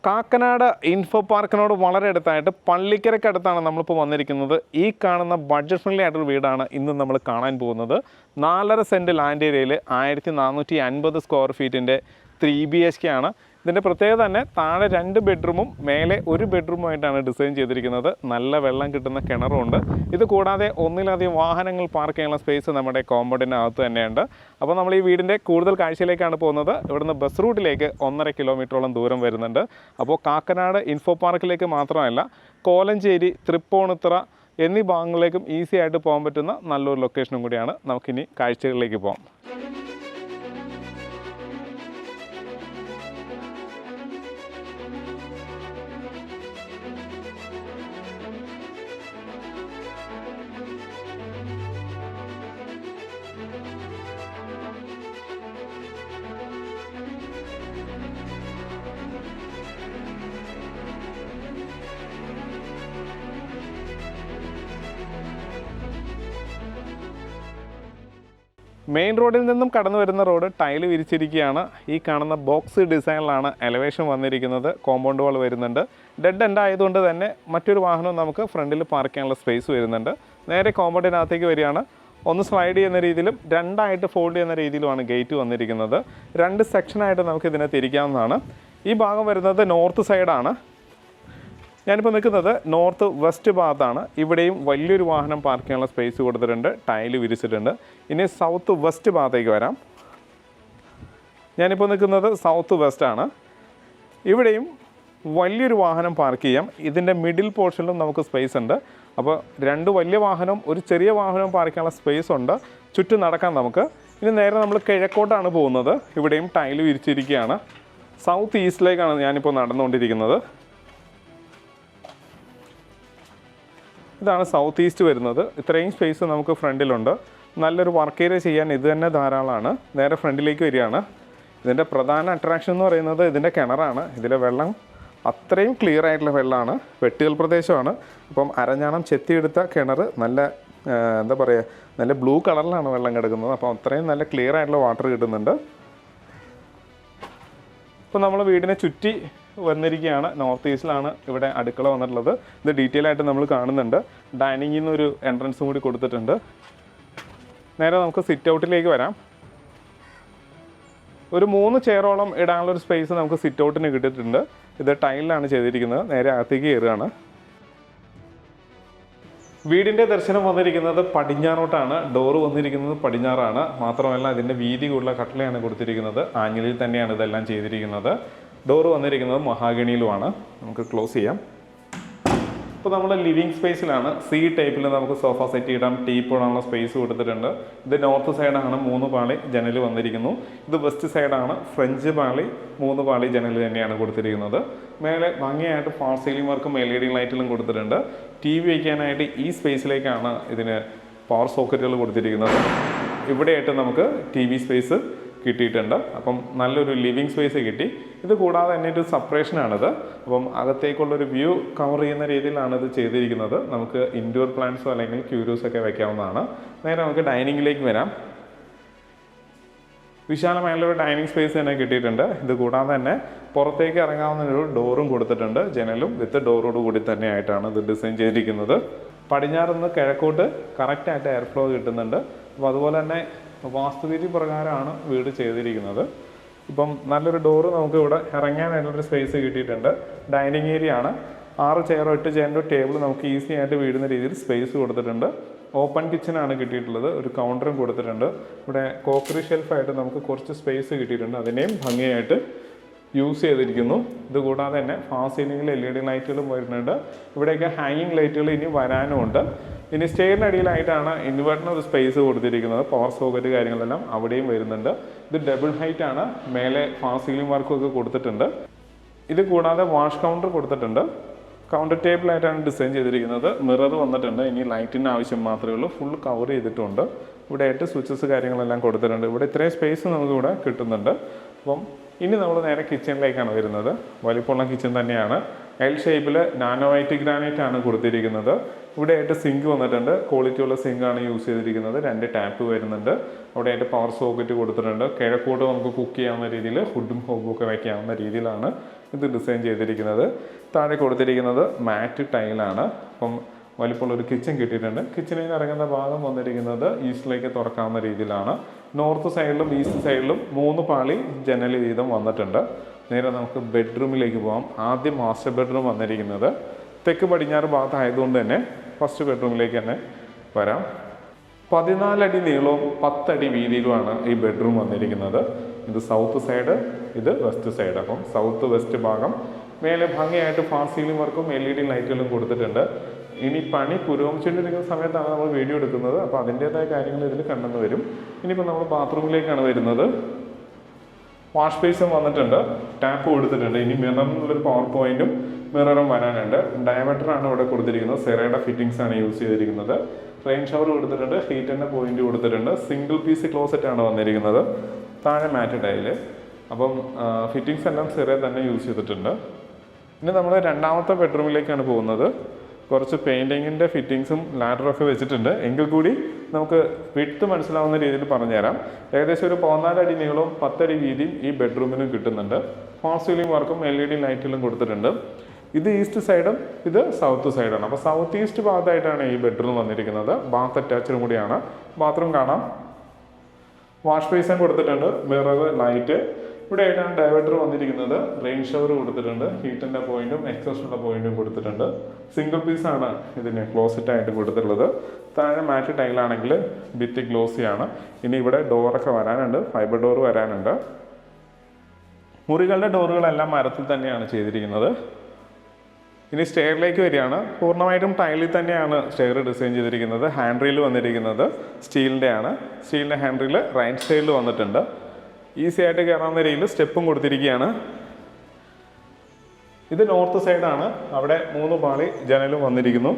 Kakkanad info പാർക്കിനോട് വളരെ അടുത്തായിട്ട് പള്ളിക്കരയ്ക്കടുത്താണ് നമ്മളിപ്പോൾ വന്നിരിക്കുന്നത്. ഈ കാണുന്ന ബഡ്ജറ്റ് ഫ്രണ്ട്ലി ആയിട്ടൊരു വീടാണ് ഇന്ന് നമ്മൾ കാണാൻ പോകുന്നത്. 4.5 സെൻറ്റ് ലാൻഡ് ഏരിയയിൽ 1450 സ്ക്വയർ ഫീറ്റിൻ്റെ 3BHK ആണ്. ഇതിൻ്റെ പ്രത്യേകത തന്നെ താഴെ 2 ബെഡ്റൂമും മേലെ 1 ബെഡ്റൂമുമായിട്ടാണ് ഡിസൈൻ ചെയ്തിരിക്കുന്നത്. നല്ല വെള്ളം കിട്ടുന്ന കിണറുണ്ട്. ഇത് കൂടാതെ ഒന്നിലധികം വാഹനങ്ങൾ പാർക്ക് ചെയ്യാനുള്ള സ്പേസ് നമ്മുടെ കോമ്പൗണ്ടിനകത്ത് തന്നെയുണ്ട്. അപ്പോൾ നമ്മൾ ഈ വീടിൻ്റെ കൂടുതൽ കാഴ്ചയിലേക്കാണ് പോകുന്നത്. ഇവിടുന്ന് ബസ് റൂട്ടിലേക്ക് 1.5 കിലോമീറ്ററോളം ദൂരം വരുന്നുണ്ട്. അപ്പോൾ കാക്കനാട് ഇൻഫോ പാർക്കിലേക്ക് മാത്രമല്ല, കോലഞ്ചേരി, തൃപ്പൂണിത്തുറ എന്നീ ഭാഗങ്ങളിലേക്കും ഈസി ആയിട്ട് പോകാൻ പറ്റുന്ന നല്ലൊരു ലൊക്കേഷനും കൂടിയാണ്. നമുക്കിനി കാഴ്ചകളിലേക്ക് പോകാം. മെയിൻ റോഡിൽ നിന്നും കടന്നു വരുന്ന റോഡ് ടൈല് വിരിച്ചിരിക്കുകയാണ്. ഈ കാണുന്ന ബോക്സ് ഡിസൈനിലാണ് എലവേഷൻ വന്നിരിക്കുന്നത്. കോമ്പൗണ്ട് വാൾ വരുന്നുണ്ട്. ഡെഡ് എൻഡ് ആയതുകൊണ്ട് തന്നെ മറ്റൊരു വാഹനവും നമുക്ക് ഫ്രണ്ടിൽ പാർക്ക് ചെയ്യാനുള്ള സ്പേസ് വരുന്നുണ്ട്. നേരെ കോമ്പൗണ്ടിനകത്തേക്ക് വരികയാണ്. ഒന്ന് സ്ലൈഡ് ചെയ്യുന്ന രീതിയിലും 2 ഫോൾഡ് ചെയ്യുന്ന രീതിയിലുമാണ് ഗേറ്റ് വന്നിരിക്കുന്നത്. 2 സെക്ഷനായിട്ട് നമുക്ക് ഇതിനെ തിരിക്കാവുന്നതാണ്. ഈ ഭാഗം വരുന്നത് നോർത്ത് സൈഡാണ്. ഞാനിപ്പോൾ നിൽക്കുന്നത് നോർത്ത് വെസ്റ്റ് ഭാഗത്താണ്. ഇവിടെയും വലിയൊരു വാഹനം പാർക്ക് ചെയ്യാനുള്ള സ്പേസ് കൊടുത്തിട്ടുണ്ട്. ടൈല് വിരിച്ചിട്ടുണ്ട്. ഇനി സൗത്ത് വെസ്റ്റ് ഭാഗത്തേക്ക് വരാം. ഞാനിപ്പോൾ നിൽക്കുന്നത് സൗത്ത് വെസ്റ്റാണ്. ഇവിടെയും വലിയൊരു വാഹനം പാർക്ക് ചെയ്യാം. ഇതിൻ്റെ മിഡിൽ പോർഷനിലും നമുക്ക് സ്പേസ് ഉണ്ട്. അപ്പോൾ 2 വലിയ വാഹനവും ഒരു ചെറിയ വാഹനവും പാർക്ക് ചെയ്യാനുള്ള സ്പേസ് ഉണ്ട്. ചുറ്റും നടക്കാം നമുക്ക്. ഇനി നേരെ നമ്മൾ കിഴക്കോട്ടാണ് പോകുന്നത്. ഇവിടെയും ടൈല് വിരിച്ചിരിക്കുകയാണ്. സൗത്ത് ഈസ്റ്റിലേക്കാണ് ഞാനിപ്പോൾ നടന്നുകൊണ്ടിരിക്കുന്നത്. ഇതാണ് സൗത്ത് ഈസ്റ്റ് വരുന്നത്. ഇത്രയും സ്പേസ് നമുക്ക് ഫ്രണ്ടിലുണ്ട്. നല്ലൊരു വർക്ക് ഏരിയ ചെയ്യാൻ ഇത് തന്നെ ധാരാളമാണ്. നേരെ ഫ്രണ്ടിലേക്ക് വരികയാണ്. ഇതിൻ്റെ പ്രധാന അട്രാക്ഷൻ എന്ന് പറയുന്നത് ഇതിൻ്റെ കിണറാണ്. ഇതിലെ വെള്ളം അത്രയും ക്ലിയർ ആയിട്ടുള്ള വെള്ളമാണ്. വെട്ടുകൽ പ്രദേശമാണ്. അപ്പം അരഞ്ഞാണം ചെത്തിയെടുത്ത കിണർ നല്ല എന്താ പറയുക, നല്ല ബ്ലൂ കളറിലാണ് വെള്ളം കിടക്കുന്നത്. അപ്പോൾ അത്രയും നല്ല ക്ലിയർ ആയിട്ടുള്ള വാട്ടർ കിട്ടുന്നുണ്ട്. ഇപ്പോൾ നമ്മൾ വീടിനെ ചുറ്റി വന്നിരിക്കുകയാണ്. നോർത്ത് ഈസ്റ്റിലാണ് ഇവിടെ അടുക്കള വന്നിട്ടുള്ളത്. ഇത് ഡീറ്റെയിൽ ആയിട്ട് നമ്മൾ കാണുന്നുണ്ട്. ഡൈനിങ്ങിൽ നിന്നൊരു എൻട്രൻസും കൂടി കൊടുത്തിട്ടുണ്ട്. നേരെ നമുക്ക് സിറ്റ് ഔട്ടിലേക്ക് വരാം. ഒരു 3 ചെയറോളം ഇടാനുള്ളൊരു സ്പേസ് നമുക്ക് സിറ്റ് ഔട്ടിന് കിട്ടിയിട്ടുണ്ട്. ഇത് ടൈലിലാണ് ചെയ്തിരിക്കുന്നത്. നേരെ അകത്തേക്ക് കയറുകയാണ്. വീടിൻ്റെ ദർശനം വന്നിരിക്കുന്നത് പടിഞ്ഞാറോട്ടാണ്. ഡോറ് വന്നിരിക്കുന്നത് പടിഞ്ഞാറാണ്. മാത്രമല്ല ഇതിൻ്റെ വീതി കൂടുതലുള്ള കട്ടളയാണ് കൊടുത്തിരിക്കുന്നത്. ആഞ്ഞിലിൽ തന്നെയാണ് ഇതെല്ലാം ചെയ്തിരിക്കുന്നത്. ഡോറ് വന്നിരിക്കുന്നത് മഹാഗണിയിലുമാണ്. നമുക്ക് ക്ലോസ് ചെയ്യാം. ഇപ്പോൾ നമ്മൾ ലിവിങ് സ്പേസിലാണ്. സി ടൈപ്പിൽ നമുക്ക് സോഫ സെറ്റ് ഇടാം. ടീപ്പ് ഇടാനുള്ള സ്പേസ് കൊടുത്തിട്ടുണ്ട്. ഇത് നോർത്ത് സൈഡാണ്. 3 പാളി ജനൽ വന്നിരിക്കുന്നു. ഇത് വെസ്റ്റ് സൈഡാണ്. ഫ്രഞ്ച് പാളി 3 പാളി ജനൽ തന്നെയാണ് കൊടുത്തിരിക്കുന്നത്. മേലെ ഭംഗിയായിട്ട് ഫാൾ സീലിംഗ് വർക്കും LED ലൈറ്റിലും കൊടുത്തിട്ടുണ്ട്. TV വയ്ക്കാനായിട്ട് ഈ സ്പേസിലേക്കാണ് ഇതിന് പവർ സോക്കറ്റുകൾ കൊടുത്തിരിക്കുന്നത്. ഇവിടെയായിട്ട് നമുക്ക് TV സ്പേസ് കിട്ടിയിട്ടുണ്ട്. അപ്പം നല്ലൊരു ലിവിങ് സ്പേസ് കിട്ടി. ഇത് കൂടാതെ തന്നെ ഒരു സെപ്പറേഷനാണിത്. അപ്പം അകത്തേക്കുള്ളൊരു വ്യൂ കവർ ചെയ്യുന്ന രീതിയിലാണ് ഇത് ചെയ്തിരിക്കുന്നത്. നമുക്ക് ഇൻഡോർ പ്ലാന്റ്സോ അല്ലെങ്കിൽ ക്യൂരിയോസോ ഒക്കെ വയ്ക്കാവുന്നതാണ്. നേരെ നമുക്ക് ഡൈനിങ്ങിലേക്ക് വരാം. വിശാലമായുള്ളൊരു ഡൈനിങ് സ്പേസ് തന്നെ കിട്ടിയിട്ടുണ്ട്. ഇത് കൂടാതെ തന്നെ പുറത്തേക്ക് ഇറങ്ങാവുന്ന ഒരു ഡോറും കൊടുത്തിട്ടുണ്ട്. ജനലും വിത്ത് ഡോറോട് കൂടി തന്നെയായിട്ടാണ് ഇത് ഡിസൈൻ ചെയ്തിരിക്കുന്നത്. പടിഞ്ഞാറ് നിന്ന് കിഴക്കോട്ട് കറക്റ്റായിട്ട് എയർ ഫ്ലോ കിട്ടുന്നുണ്ട്. അപ്പോൾ അതുപോലെ തന്നെ വാസ്തുവിധി പ്രകാരമാണ് വീട് ചെയ്തിരിക്കുന്നത്. ഇപ്പം നല്ലൊരു ഡോറ് നമുക്ക് ഇവിടെ ഇറങ്ങാനായിട്ടുള്ളൊരു സ്പേസ് കിട്ടിയിട്ടുണ്ട്. ഡൈനിങ് ഏരിയ ആണ്. 6 ചെയറോ 8 ചെയറിൻ്റെ ടേബിൾ നമുക്ക് ഈസി ആയിട്ട് വീടുന്ന രീതിയിൽ സ്പേസ് കൊടുത്തിട്ടുണ്ട്. ഓപ്പൺ കിച്ചനാണ് കിട്ടിയിട്ടുള്ളത്. ഒരു കൗണ്ടറും കൊടുത്തിട്ടുണ്ട്. ഇവിടെ കോക്കറി ഷെൽഫായിട്ട് നമുക്ക് കുറച്ച് സ്പേസ് കിട്ടിയിട്ടുണ്ട്. അതിനെയും ഭംഗിയായിട്ട് യൂസ് ചെയ്തിരിക്കുന്നു. ഇത് കൂടാതെ തന്നെ ഫാൾ സീലിംഗിൽ LED ലൈറ്റുകളും വരുന്നുണ്ട്. ഇവിടെയൊക്കെ ഹാങ്ങിങ് ലൈറ്റുകൾ ഇനി വരാനുമുണ്ട്. ഇനി സ്റ്റെയറിന് അടിയിലായിട്ടാണ് ഇൻവെർട്ടറിന് ഒരു സ്പേസ് കൊടുത്തിരിക്കുന്നത്. പവർ സോക്കറ്റ് കാര്യങ്ങളെല്ലാം അവിടെയും വരുന്നുണ്ട്. ഇത് ഡബിൾ ഹൈറ്റ് ആണ്. മേലെ ഫാൾ സീലിംഗ് വർക്കും ഒക്കെ കൊടുത്തിട്ടുണ്ട്. ഇത് കൂടാതെ വാഷ് കൗണ്ടർ കൊടുത്തിട്ടുണ്ട്. കൗണ്ടർ ടേബിളായിട്ടാണ് ഡിസൈൻ ചെയ്തിരിക്കുന്നത്. മിറർ വന്നിട്ടുണ്ട്. ഇനി ലൈറ്റിന് ആവശ്യം മാത്രമേ ഉള്ളൂ. ഫുൾ കവർ ചെയ്തിട്ടുണ്ട്. ഇവിടെ ആയിട്ട് സ്വിച്ചസ് കാര്യങ്ങളെല്ലാം കൊടുത്തിട്ടുണ്ട്. ഇവിടെ ഇത്രയും സ്പേസ് നമുക്കിവിടെ കിട്ടുന്നുണ്ട്. അപ്പം ഇനി നമ്മൾ നേരെ കിച്ചണിലേക്കാണ് വരുന്നത്. വലിപ്പമുള്ള കിച്ചൺ തന്നെയാണ്. എൽ ഷേപ്പിൽ നാനോ വൈറ്റ് ഗ്രാനൈറ്റ് ആണ് കൊടുത്തിരിക്കുന്നത്. ഇവിടെ ആയിട്ട് സിങ്ക് വന്നിട്ടുണ്ട്. ക്വാളിറ്റിയുള്ള സിങ്കാണ് യൂസ് ചെയ്തിരിക്കുന്നത്. 2 ടാപ്പ് വരുന്നുണ്ട്. അവിടെ ആയിട്ട് പവർ സോക്കറ്റ് കൊടുത്തിട്ടുണ്ട്. കിഴക്കോട്ട് നമുക്ക് കുക്ക് ചെയ്യാവുന്ന രീതിയിൽ ഹുഡും ഹോബും ഒക്കെ വയ്ക്കാവുന്ന രീതിയിലാണ് ഇത് ഡിസൈൻ ചെയ്തിരിക്കുന്നത്. താഴെ കൊടുത്തിരിക്കുന്നത് മാറ്റ് ടൈലാണ്. അപ്പം വലിപ്പമുള്ളൊരു കിച്ചൺ കിട്ടിയിട്ടുണ്ട്. കിച്ചണിൽ നിന്ന് ഇറങ്ങുന്ന ഭാഗം വന്നിരിക്കുന്നത് ഈസ്റ്റിലേക്ക് തുറക്കാവുന്ന രീതിയിലാണ്. നോർത്ത് സൈഡിലും ഈസ്റ്റ് സൈഡിലും 3 പാളി ജനൽ വീതം വന്നിട്ടുണ്ട്. നേരെ നമുക്ക് ബെഡ്റൂമിലേക്ക് പോകാം. ആദ്യം മാസ്റ്റർ ബെഡ്റൂം വന്നിരിക്കുന്നത് തെക്ക് പടിഞ്ഞാറ് ഭാഗത്തായതുകൊണ്ട് തന്നെ ഫസ്റ്റ് ബെഡ്റൂമിലേക്ക് തന്നെ വരാം. 14 അടി നീളവും 10 അടി വീതിയിലുമാണ് ഈ ബെഡ്റൂം വന്നിരിക്കുന്നത്. ഇത് സൗത്ത് സൈഡ്, ഇത് വെസ്റ്റ് സൈഡ്. അപ്പം സൗത്ത് വെസ്റ്റ് ഭാഗം മേലെ ഭംഗിയായിട്ട് ഫാൾ സീലിംഗ് വർക്കും LED ലൈറ്റുകളും കൊടുത്തിട്ടുണ്ട്. ഇനി പണി പുരോഗമിച്ചുകൊണ്ടിരിക്കുന്ന സമയത്താണ് നമ്മൾ വീഡിയോ എടുക്കുന്നത്. അപ്പോൾ അതിൻ്റേതായ കാര്യങ്ങൾ ഇതിൽ കണ്ടെന്ന് വരും. ഇനിയിപ്പോൾ നമ്മൾ ബാത്റൂമിലേക്കാണ് വരുന്നത്. വാഷ് ബേസും വന്നിട്ടുണ്ട്, ടാപ്പ് കൊടുത്തിട്ടുണ്ട്. ഇനി മിററിനുള്ളൊരു പവർ പോയിന്റും മിററും വരാനുണ്ട്. ഡയമീറ്ററാണ് ഇവിടെ കൊടുത്തിരിക്കുന്നത്. സെറയുടെ ഫിറ്റിംഗ്സ് ആണ് യൂസ് ചെയ്തിരിക്കുന്നത്. റെയിൻ ഷവർ കൊടുത്തിട്ടുണ്ട്, ഹീറ്ററിൻ്റെ പോയിന്റ് കൊടുത്തിട്ടുണ്ട്. സിംഗിൾ പീസ് ക്ലോസറ്റ് ആണ് വന്നിരിക്കുന്നത്. താഴെ മാറ്റ് ടൈല്. അപ്പം ഫിറ്റിംഗ്സ് എല്ലാം സെറ തന്നെ യൂസ് ചെയ്തിട്ടുണ്ട്. ഇനി നമ്മൾ രണ്ടാമത്തെ ബെഡ്റൂമിലേക്കാണ് പോകുന്നത്. കുറച്ച് പെയിൻറ്റിങ്ങിൻ്റെ ഫിറ്റിങ്സും ലാഡറൊക്കെ വെച്ചിട്ടുണ്ട്. എങ്കിൽ കൂടി നമുക്ക് വിട്ട് മനസ്സിലാവുന്ന രീതിയിൽ പറഞ്ഞുതരാം. ഏകദേശം ഒരു 14 അടി നീളവും 10 അടി വീതിയും ഈ ബെഡ്റൂമിനും കിട്ടുന്നുണ്ട്. ഫാൾ സീലിംഗ് വർക്കും LED ലൈറ്റുകളും കൊടുത്തിട്ടുണ്ട്. ഇത് ഈസ്റ്റ് സൈഡും ഇത് സൗത്ത് സൈഡാണ്. അപ്പോൾ സൗത്ത് ഈസ്റ്റ് ഭാഗത്തായിട്ടാണ് ഈ ബെഡ്റൂം വന്നിരിക്കുന്നത്. ബാത്ത് അറ്റാച്ചഡും കൂടിയാണ്. ബാത്റൂം കാണാം. വാഷ് ബേസിൻ കൊടുത്തിട്ടുണ്ട്, മിറർ, ലൈറ്റ്. ഇവിടെ ആയിട്ടാണ് ഡൈവേർട്ടർ വന്നിരിക്കുന്നത്. റെയിൻ ഷവർ കൊടുത്തിട്ടുണ്ട്, ഹീറ്റിൻ്റെ പോയിന്റും എക്സോസ്റ്റിൻ്റെ പോയിന്റും കൊടുത്തിട്ടുണ്ട്. സിംഗിൾ പീസാണ് ഇതിന് ക്ലോസറ്റ് ആയിട്ട് കൊടുത്തിട്ടുള്ളത്. താഴെ മാറ്റ് ടൈലാണെങ്കിൽ ഭിത്തി ഗ്ലോസിയാണ്. ഇനി ഇവിടെ ഡോറൊക്കെ വരാനുണ്ട്, ഫൈബർ ഡോർ വരാനുണ്ട്. മുറികളുടെ ഡോറുകളെല്ലാം മരത്തിൽ തന്നെയാണ് ചെയ്തിരിക്കുന്നത്. ഇനി സ്റ്റെയറിലേക്ക് വരികയാണ്. പൂർണ്ണമായിട്ടും ടൈലിൽ തന്നെയാണ് സ്റ്റെയർ ഡിസൈൻ ചെയ്തിരിക്കുന്നത്. ഹാൻഡ് റെയിൽ വന്നിരിക്കുന്നത് സ്റ്റീലിൻ്റെ ആണ്. സ്റ്റീലിൻ്റെ ഹാൻഡ് റെയിൽ റൈറ്റ് സൈഡിൽ വന്നിട്ടുണ്ട്. ഈസി ആയിട്ട് കയറാവുന്ന രീതിയിൽ സ്റ്റെപ്പും കൊടുത്തിരിക്കുകയാണ്. ഇത് നോർത്ത് സൈഡാണ്. അവിടെ 3 പാളി ജനലും വന്നിരിക്കുന്നു.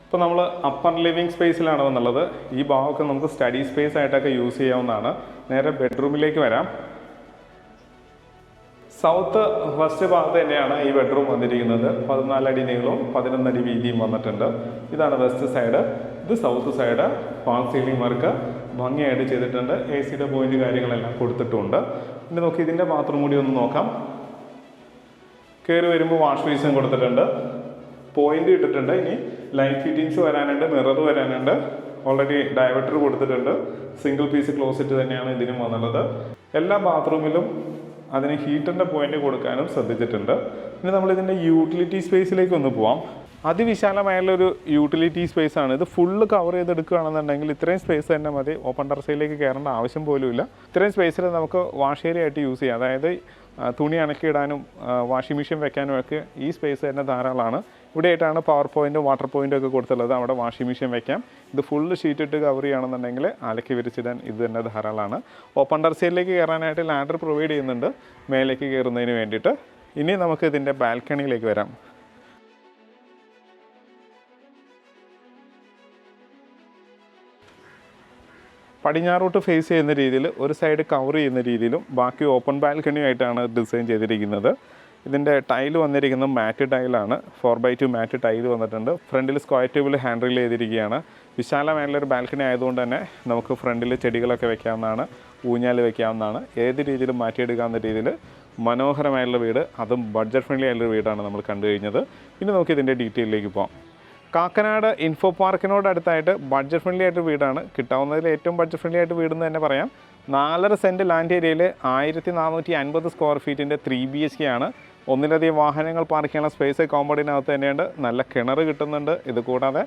ഇപ്പോൾ നമ്മൾ അപ്പർ ലിവിങ് സ്പേസിലാണ് വന്നുള്ളത്. ഈ ഭാഗമൊക്കെ നമുക്ക് സ്റ്റഡി സ്പേസ് ആയിട്ടൊക്കെ യൂസ് ചെയ്യാവുന്നതാണ്. നേരെ ബെഡ്റൂമിലേക്ക് വരാം. സൗത്ത് ഫസ്റ്റ് ഭാഗത്ത് തന്നെയാണ് ഈ ബെഡ്റൂം വന്നിരിക്കുന്നത്. 14 അടി നീളവും 11 അടി വീതിയും വന്നിട്ടുണ്ട്. ഇതാണ് വെസ്റ്റ് സൈഡ്, ഇത് south side. Fall ceiling work ഭംഗിയായിട്ട് ചെയ്തിട്ടുണ്ട്. AC-യുടെ പോയിന്റ് കാര്യങ്ങളെല്ലാം കൊടുത്തിട്ടുണ്ട്. ഇനി നോക്കി ഇതിൻ്റെ ബാത്റൂം കൂടി ഒന്ന് നോക്കാം. കയറി വരുമ്പോൾ വാഷ് ബേസിൻ കൊടുത്തിട്ടുണ്ട്, പോയിന്റ് ഇട്ടിട്ടുണ്ട്. ഇനി ലൈറ്റ് ഫിറ്റിങ്സ് വരാനുണ്ട്, മിറർ വരാനുണ്ട്. ഓൾറെഡി ഡൈവേർട്ടർ കൊടുത്തിട്ടുണ്ട്. സിംഗിൾ പീസ് ക്ലോസറ്റ് തന്നെയാണ് ഇതിനും വന്നുള്ളത്. എല്ലാ ബാത്റൂമിലും അതിന് ഹീറ്ററിൻ്റെ പോയിന്റ് കൊടുക്കാനും ശ്രദ്ധിച്ചിട്ടുണ്ട്. ഇനി നമ്മളിതിൻ്റെ യൂട്ടിലിറ്റി സ്പേസിലേക്ക് ഒന്ന് പോവാം. അതിവിശാലമായുള്ളൊരു യൂട്ടിലിറ്റി സ്പേസ് ആണ് ഇത്. ഫുള്ള് കവർ ചെയ്തെടുക്കുകയാണെന്നുണ്ടെങ്കിൽ ഇത്രയും സ്പേസ് തന്നെ മതി. ഓപ്പൺ ടെറസിലേക്ക് കയറേണ്ട ആവശ്യം പോലുമില്ല. ഇത്രയും സ്പേസിൽ നമുക്ക് വാഷ് ഏരിയ ആയിട്ട് യൂസ് ചെയ്യാം. അതായത് തുണി അണക്കിയിടാനും വാഷിംഗ് മെഷീൻ വെക്കാനും ഒക്കെ ഈ സ്പേസ് തന്നെ ധാരാളമാണ്. ഇവിടെയായിട്ടാണ് പവർ പോയിന്റും വാട്ടർ പോയിന്റും ഒക്കെ കൊടുത്തുള്ളത്. അവിടെ വാഷിംഗ് മെഷീൻ വെക്കാം. ഇത് ഫുള്ള് ഷീറ്റ് ഇട്ട് കവർ ചെയ്യുകയാണെന്നുണ്ടെങ്കിൽ അലക്കി വിരിച്ചിടാൻ ഇത് തന്നെ ധാരാളമാണ്. ഓപ്പൺ ടെറസിലേക്ക് കയറാനായിട്ട് ലാഡർ പ്രൊവൈഡ് ചെയ്യുന്നുണ്ട് മേലേക്ക് കയറുന്നതിന് വേണ്ടിയിട്ട്. ഇനി നമുക്ക് ഇതിൻ്റെ ബാൽക്കണിയിലേക്ക് വരാം. പടിഞ്ഞാറോട്ട് ഫേസ് ചെയ്യുന്ന രീതിയിൽ ഒരു സൈഡ് കവർ ചെയ്യുന്ന രീതിയിലും ബാക്കി ഓപ്പൺ ബാൽക്കണിയായിട്ടാണ് ഡിസൈൻ ചെയ്തിരിക്കുന്നത്. ഇതിൻ്റെ ടൈൽ വന്നിരിക്കുന്നത് മാറ്റ് ടൈലാണ്. 4x2 മാറ്റ് ടൈൽ വന്നിട്ടുണ്ട്. ഫ്രണ്ടിൽ സ്ക്വയർ ട്യൂബിൽ ഹാൻഡ് റെയിൽ ചെയ്തിരിക്കുകയാണ്. വിശാലമായുള്ളൊരു ബാൽക്കണി ആയതുകൊണ്ട് തന്നെ നമുക്ക് ഫ്രണ്ടിൽ ചെടികളൊക്കെ വെക്കാവുന്നതാണ്, ഊഞ്ഞാൽ വെക്കാവുന്നതാണ്. ഏത് രീതിയിലും മാറ്റിയെടുക്കാവുന്ന രീതിയിൽ മനോഹരമായുള്ള വീട്, അതും ബഡ്ജറ്റ് ഫ്രണ്ട്ലി ആയുള്ള വീടാണ് നമ്മൾ കണ്ടു കഴിഞ്ഞത്. ഇനി നമുക്ക് ഇതിൻ്റെ ഡീറ്റെയിലേക്ക് പോകാം. കാക്കനാട് ഇൻഫോ പാർക്കിനോട് അടുത്തായിട്ട് ബഡ്ജറ്റ് ഫ്രണ്ട്ലി ആയിട്ട് വീടാണ്. കിട്ടാവുന്നതിൽ ഏറ്റവും ബഡ്ജറ്റ് ഫ്രണ്ട്ലി ആയിട്ട് വീടെന്ന് തന്നെ പറയാം. 4.5 സെൻറ്റ് ലാൻഡ് ഏരിയയിൽ 1450 സ്ക്വയർ ഫീറ്റിൻ്റെ 3 BHK ആണ്. ഒന്നിലധികം വാഹനങ്ങൾ പാർക്ക് ചെയ്യാനുള്ള സ്പേസ് കോമ്പൗണ്ടിനകത്ത് തന്നെയുണ്ട്. നല്ല കിണർ കിട്ടുന്നുണ്ട്. ഇത് കൂടാതെ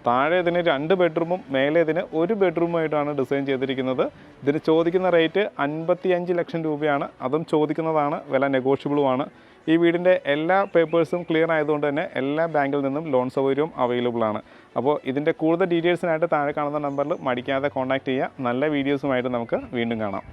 താഴെ ഇതിന് 2 ബെഡ്റൂമും മേലെ ഇതിന് 1 ബെഡ്റൂമായിട്ടാണ് ഡിസൈൻ ചെയ്തിരിക്കുന്നത്. ഇതിന് ചോദിക്കുന്ന റേറ്റ് 55 ലക്ഷം രൂപയാണ്. അതും ചോദിക്കുന്നതാണ്, വില നെഗോഷ്യബിളുമാണ്. ഈ വീടിൻ്റെ എല്ലാ പേപ്പേഴ്സും ക്ലിയർ ആയതുകൊണ്ട് തന്നെ എല്ലാ ബാങ്കിൽ നിന്നും ലോൺ സൗകര്യവും അവൈലബിൾ ആണ്. അപ്പോൾ ഇതിൻ്റെ കൂടുതൽ ഡീറ്റെയിൽസിനായിട്ട് താഴെ കാണുന്ന നമ്പറിൽ മടിക്കാതെ കോൺടാക്റ്റ് ചെയ്യുക. നല്ല വീഡിയോസുമായിട്ട് നമുക്ക് വീണ്ടും കാണാം.